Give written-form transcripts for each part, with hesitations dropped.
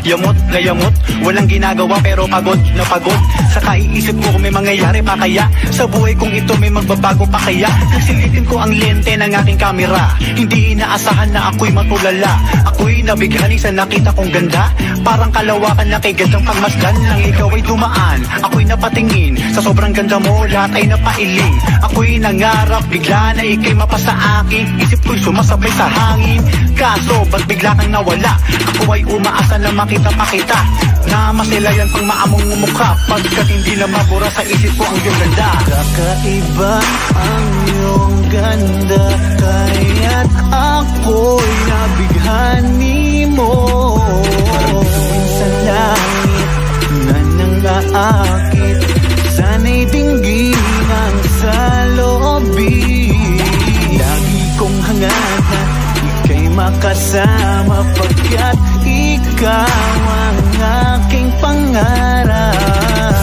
Yamot na yamot, walang ginagawa pero pagod na pagod. Sa kaiisip ko kung may mangyayari pa kaya, sa buhay kong ito may magbabago pa kaya. Nagsilitin ko ang lente ng aking kamera, hindi inaasahan na ako'y matulala. Ako'y nabighani sa nakita kong ganda, parang kalawakan na kay gandang pagmasdan. Nang ikaw ay dumaan, ako'y napatingin, sa sobrang ganda mo lahat ay napailing. Ako'y nangarap, bigla na ikay mapasa akin, isip ko'y sumasabay sa hangin. Kaso ba't bigla kang nawala, ako ay umaasa na makita pa kita, na masilayan pang maamong mukha, pagkat hindi na mabura sa isip ko ang iyong ganda. Kakaiba ang iyong ganda, kaya't ako'y nabighani mo. Parang sa langit na nangaakit, sana'y dinggin ang salobin. Lagi kong hangad na ika'y makasama, pagkat ikaw ang aking pangarap.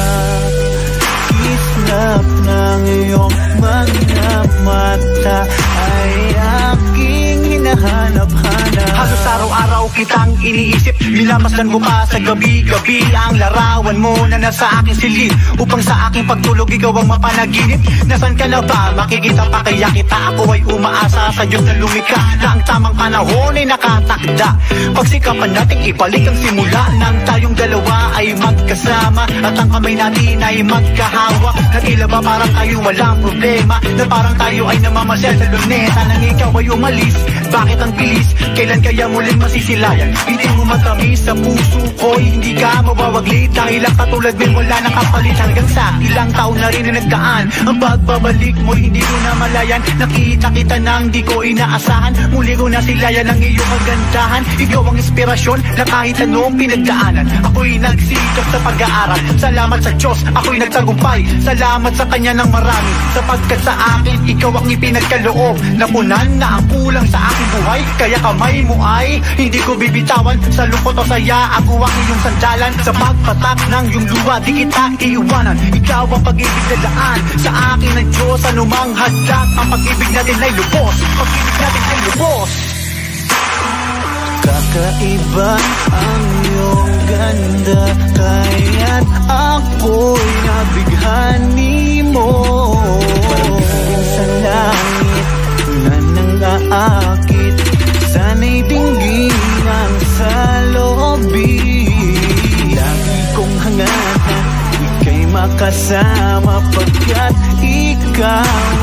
Kislap ng iyong mga mata ay aking hinahanap-hanap. Halos araw-araw kitang iniisip, minamasdan ko pa sa gabi-gabi ang larawan mo na nasa aking silid, upang sa aking pagtulog ikaw ang mapanaginip. Nasaan ka na ba? Makikita pa kaya kita? Ako ay umaasa sa Diyos na lumikha, na ang tamang panahon ay nakatakda. Pagsikapan nating ibalik ang simula, nang tayong dalawa ay magkasama, at ang kamay natin ay magkahawak. Nagila ba parang tayo walang problema, na parang tayo ay namamasyal sa luneta. Nang ikaw ay umalis, bakit ang bilis? Kailan kaya muling masisilayan? Hindi mo matamis sa puso ko, hindi ka mawawaglit, dahil ang katulad mo wala nang kapalit. Hanggang sa ilang taon na rin na nagdaan, ang pagbabalik mo hindi ko na malayan. Nakita kita nang di ko inaasahan, muli ko na silayan ang iyong kagandahan. Ikaw ang inspirasyon na kahit anong pinagdaanan, ako'y nagsikap sa pag-aaral. Salamat sa Diyos, ako'y nagtagumpay, salamat sa Kanya ng marami, sapagkat sa akin ikaw ang ipinagkaloob. Napunan na ang kulang sa aking buhay, kaya kamay mo ay hindi ko bibitawan. Sa lungkot o saya, ako ang iyong sandalan. Sa pagpatak ng iyong luha, di kita iiwanan. Ikaw ang pag-ibig na daan sa akin ng Diyos. Anumang hadlang, ang pag-ibig natin ay lubos, pag-ibig natin ay lubos. Kakaiba ang iyong ganda, kaya't ako'y nabighani mo. Parang sa langit na nangaakit, sana'y dinggin ang salobin. Lagi kong hangad na ika'y makasama, pagkat ikaw